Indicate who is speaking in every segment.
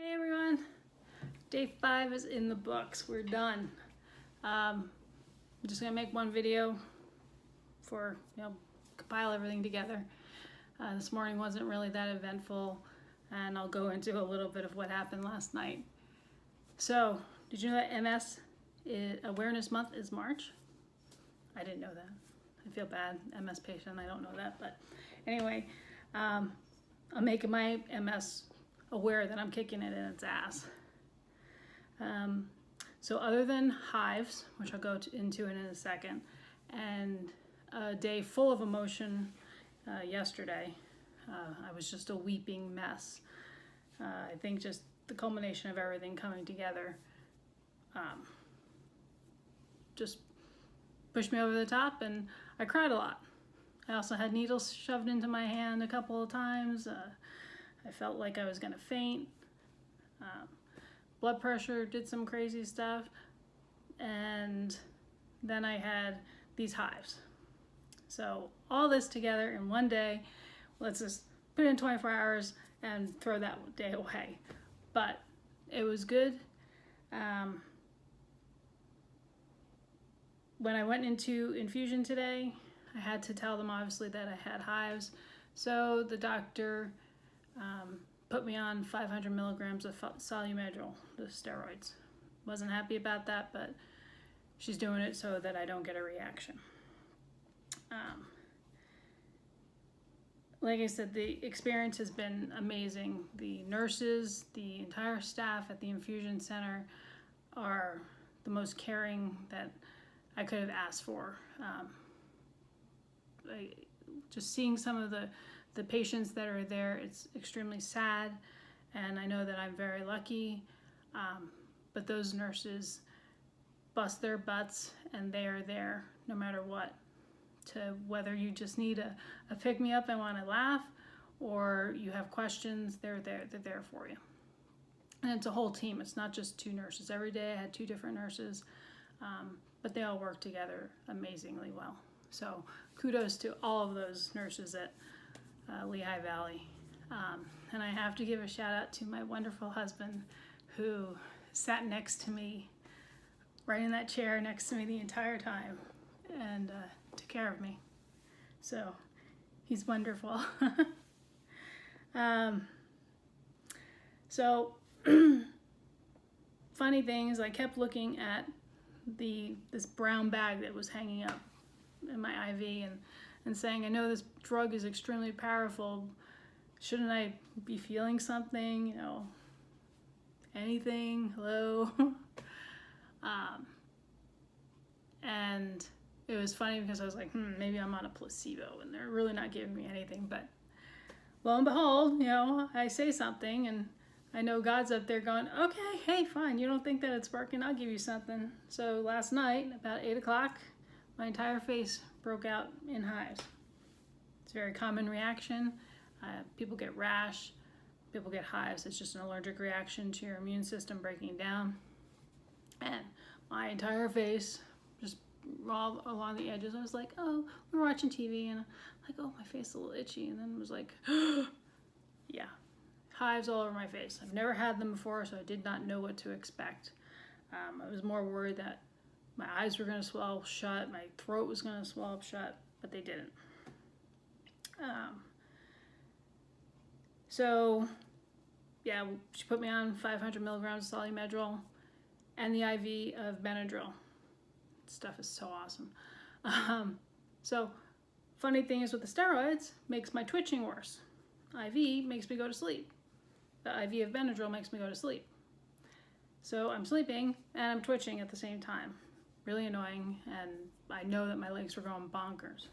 Speaker 1: Hey everyone, day 5 is in the books. We're done. I'm just gonna make one video for, compile everything together. This morning wasn't really that eventful, and I'll go into a little bit of what happened last night. So, did you know that MS Awareness Month is March? I didn't know that. I feel bad, MS patient, I don't know that, but anyway, I'm making my MS aware that I'm kicking it in its ass. So other than hives, which I'll go into in a second, and a day full of emotion yesterday, I was just a weeping mess. I think just the culmination of everything coming together just pushed me over the top, and I cried a lot. I also had needles shoved into my hand a couple of times. I felt like I was gonna faint. Blood pressure did some crazy stuff. And then I had these hives. So all this together in one day, let's just put it in 24 hours and throw that day away. But it was good. When I went into infusion today, I had to tell them obviously that I had hives. So the doctor put me on 500 milligrams of Lemtrada, the steroids. Wasn't happy about that, but she's doing it so that I don't get a reaction. Like I said, the experience has been amazing. The nurses, the entire staff at the infusion center are the most caring that I could have asked for. Just seeing some of the patients that are there, it's extremely sad, and I know that I'm very lucky, but those nurses bust their butts, and they are there no matter what, to whether you just need a pick-me-up and want to laugh, or you have questions, they're there for you. And it's a whole team, it's not just 2 nurses. Every day I had 2 different nurses, but they all work together amazingly well. So kudos to all of those nurses at Lehigh Valley. And I have to give a shout out to my wonderful husband, who sat next to me, right in that chair next to me the entire time, and took care of me. So he's wonderful. So funny thing is, I kept looking at this brown bag that was hanging up in my IV and saying, I know this drug is extremely powerful. Shouldn't I be feeling something? Anything? Hello? And it was funny because I was like, maybe I'm on a placebo and they're really not giving me anything. But lo and behold, I say something, and I know God's up there going, okay, hey, fine. You don't think that it's working? I'll give you something. So last night, about 8 o'clock, my entire face broke out in hives. It's a very common reaction. People get rash, people get hives. It's just an allergic reaction to your immune system breaking down. And my entire face, just all along the edges, I was like, oh, we're watching TV, and I'm like, oh, my face is a little itchy. And then it was like, yeah, hives all over my face. I've never had them before, so I did not know what to expect. I was more worried that my eyes were going to swell shut, my throat was going to swell up shut, but they didn't. So, yeah, she put me on 500 milligrams of Lemtrada and the IV of Benadryl. Stuff is so awesome. So, funny thing is with the steroids, makes my twitching worse. IV makes me go to sleep. The IV of Benadryl makes me go to sleep. So I'm sleeping and I'm twitching at the same time. Really annoying, and I know that my legs were going bonkers.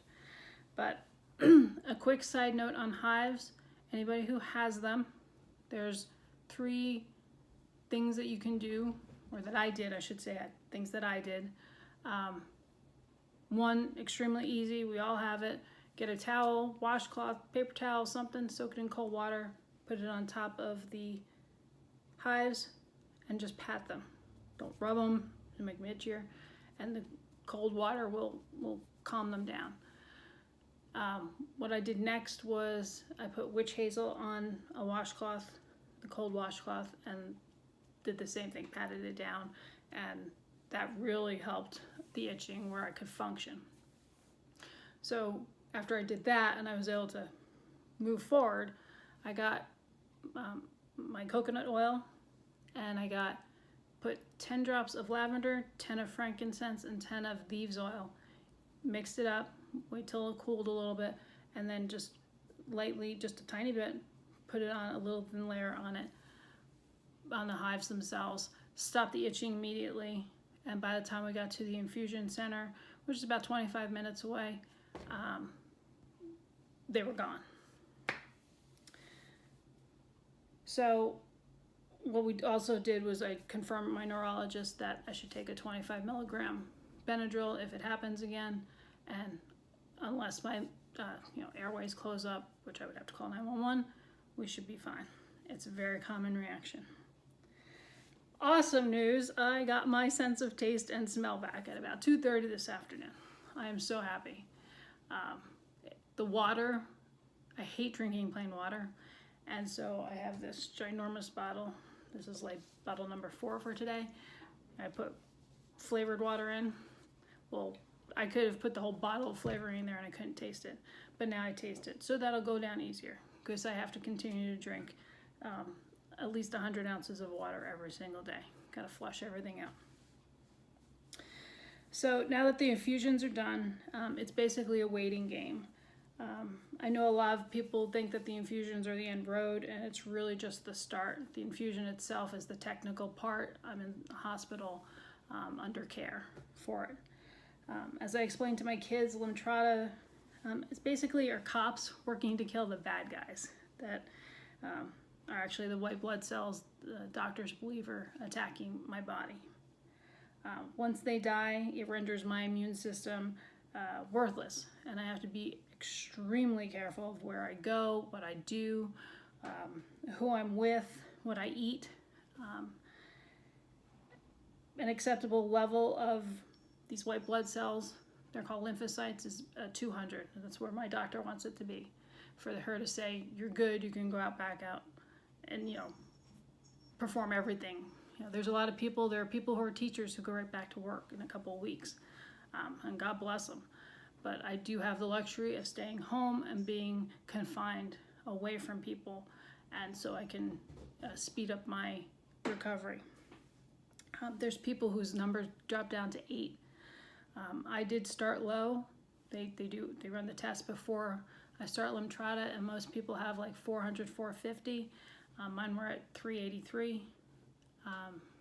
Speaker 1: But a quick side note on hives, anybody who has them, there's 3 things that you can do, or that I did, I should say, things that I did. One, extremely easy, we all have it. Get a towel, washcloth, paper towel, something, soak it in cold water, put it on top of the hives, and just pat them. Don't rub them, it'll make them itchier, and the cold water will calm them down. What I did next was I put witch hazel on a washcloth, the cold washcloth and did the same thing, patted it down, and that really helped the itching where I could function. So after I did that and I was able to move forward, I got my coconut oil, and I put 10 drops of lavender, 10 of frankincense, and 10 of thieves oil. Mixed it up, wait till it cooled a little bit, and then just lightly, just a tiny bit, put it on a little thin layer on it, on the hives themselves. Stopped the itching immediately, and by the time we got to the infusion center, which is about 25 minutes away, they were gone. So what we also did was I confirmed with my neurologist that I should take a 25 milligram Benadryl if it happens again, and unless my airways close up, which I would have to call 911, we should be fine. It's a very common reaction. Awesome news, I got my sense of taste and smell back at about 2:30 this afternoon. I am so happy. The water, I hate drinking plain water, and so I have this ginormous bottle. This is like bottle number 4 for today. I put flavored water in. Well, I could have put the whole bottle of flavoring in there and I couldn't taste it, but now I taste it. So that'll go down easier because I have to continue to drink at least 100 ounces of water every single day. Gotta flush everything out. So now that the infusions are done, it's basically a waiting game. I know a lot of people think that the infusions are the end road, and it's really just the start. The infusion itself is the technical part. I'm in the hospital under care for it. As I explained to my kids, Lemtrada is basically our cops working to kill the bad guys that are actually the white blood cells the doctors believe are attacking my body. Once they die, it renders my immune system worthless, and I have to be extremely careful of where I go, what I do, who I'm with, what I eat. An acceptable level of these white blood cells, they're called lymphocytes, is 200. That's where my doctor wants it to be. For her to say, you're good, you can go back out and, perform everything. There's a lot of people, there are people who are teachers who go right back to work in a couple of weeks, and God bless them. But I do have the luxury of staying home and being confined away from people, and so I can speed up my recovery. There's people whose numbers drop down to 8. I did start low. They run the test before I start Lemtrada, and most people have like 400, 450. Mine were at 383.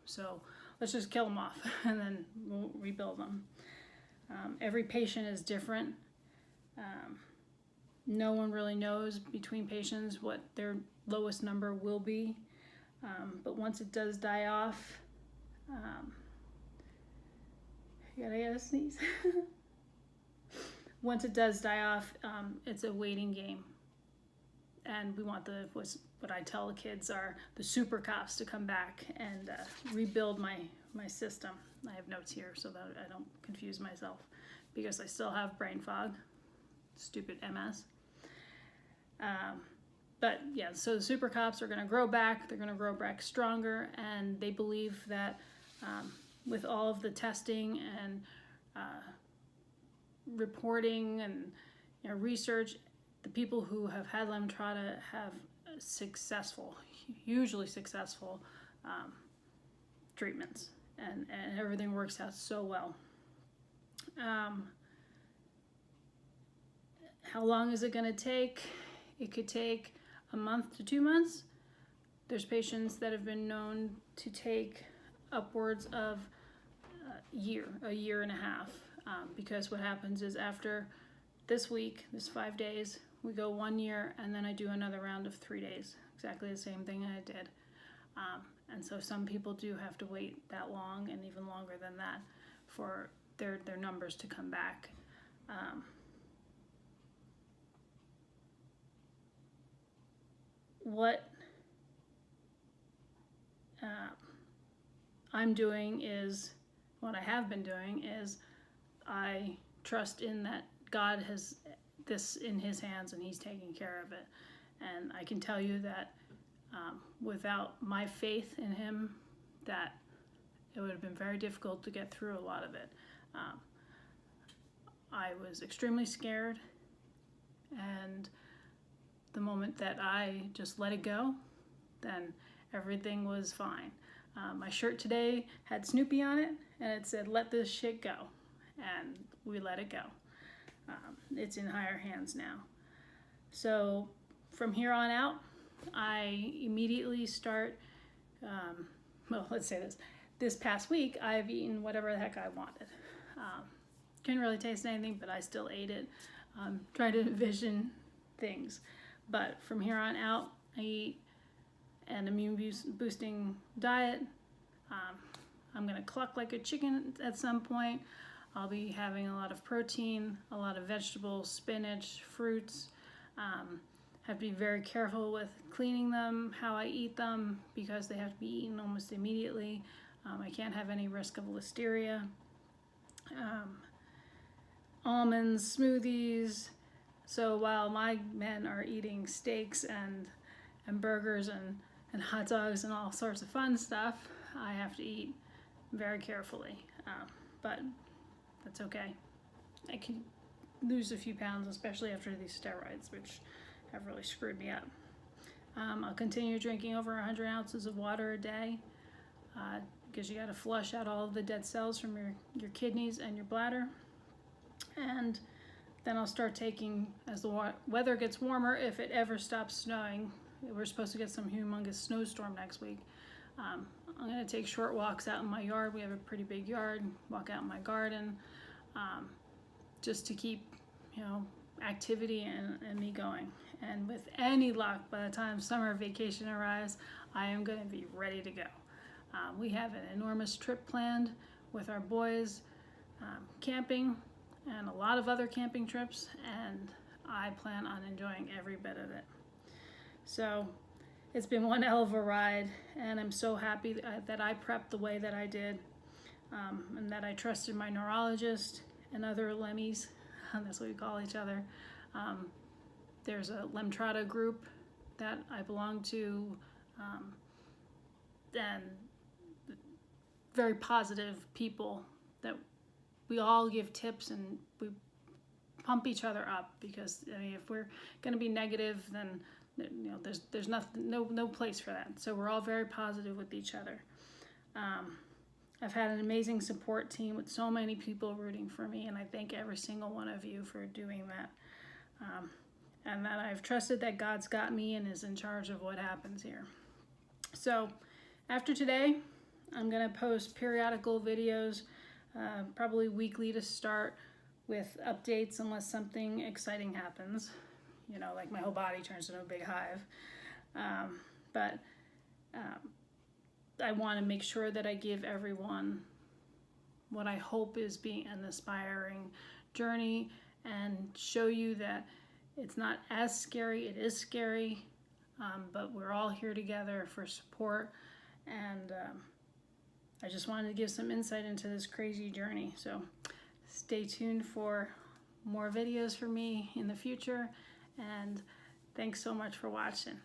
Speaker 1: So let's just kill them off and then we'll rebuild them. Every patient is different. No one really knows between patients what their lowest number will be. But once it does die off, I gotta sneeze. Once it does die off, it's a waiting game. And we want what I tell the kids are the super cops to come back and rebuild my system. I have notes here so that I don't confuse myself because I still have brain fog, stupid MS. But yeah, so the super cops are gonna grow back, they're gonna grow back stronger, and they believe that with all of the testing and reporting and research, the people who have had Lemtrada have hugely successful treatments, and everything works out so well. How long is it going to take? It could take a month to 2 months. There's patients that have been known to take upwards of a year and a half, because what happens is after this week, this 5 days, we go 1 year, and then I do another round of 3 days, exactly the same thing I did. And so some people do have to wait that long and even longer than that for their numbers to come back. What I'm doing is, what I have been doing is, I trust in that God has this in his hands and he's taking care of it. And I can tell you that Without my faith in him, that it would have been very difficult to get through a lot of it. I was extremely scared, and the moment that I just let it go, then everything was fine. My shirt today had Snoopy on it, and it said, "Let this shit go," and we let it go. It's in higher hands now. So from here on out, I immediately start, well, let's say this past week, I've eaten whatever the heck I wanted. Couldn't really taste anything, but I still ate it. Tried to envision things. But from here on out, I eat an immune boosting diet. I'm gonna cluck like a chicken at some point. I'll be having a lot of protein, a lot of vegetables, spinach, fruits. Have to be very careful with cleaning them, how I eat them, because they have to be eaten almost immediately. I can't have any risk of listeria. Almonds, smoothies. So while my men are eating steaks and burgers and hot dogs and all sorts of fun stuff, I have to eat very carefully. But that's okay. I can lose a few pounds, especially after these steroids, which have really screwed me up. I'll continue drinking over 100 ounces of water a day, because you got to flush out all of the dead cells from your kidneys and your bladder. And then I'll start taking, as the weather gets warmer, if it ever stops snowing. We're supposed to get some humongous snowstorm next week. I'm going to take short walks out in my yard. We have a pretty big yard. Walk out in my garden, just to keep, activity and me going. And with any luck, by the time summer vacation arrives, I am going to be ready to go. We have an enormous trip planned with our boys, camping, and a lot of other camping trips, and I plan on enjoying every bit of it. So it's been one hell of a ride, and I'm so happy that I prepped the way that I did, and that I trusted my neurologist and other Lemmies. That's what we call each other. There's a Lemtrada group that I belong to, and very positive people that we all give tips and we pump each other up, because if we're going to be negative, then there's nothing, no place for that. So we're all very positive with each other. I've had an amazing support team with so many people rooting for me, and I thank every single one of you for doing that. And that I've trusted that God's got me and is in charge of what happens here. So after today, I'm going to post periodical videos, probably weekly to start, with updates unless something exciting happens, like my whole body turns into a big hive. But I want to make sure that I give everyone what I hope is being an inspiring journey, and show you that it's not as scary. It is scary, but we're all here together for support, and I just wanted to give some insight into this crazy journey. So stay tuned for more videos from me in the future, and thanks so much for watching.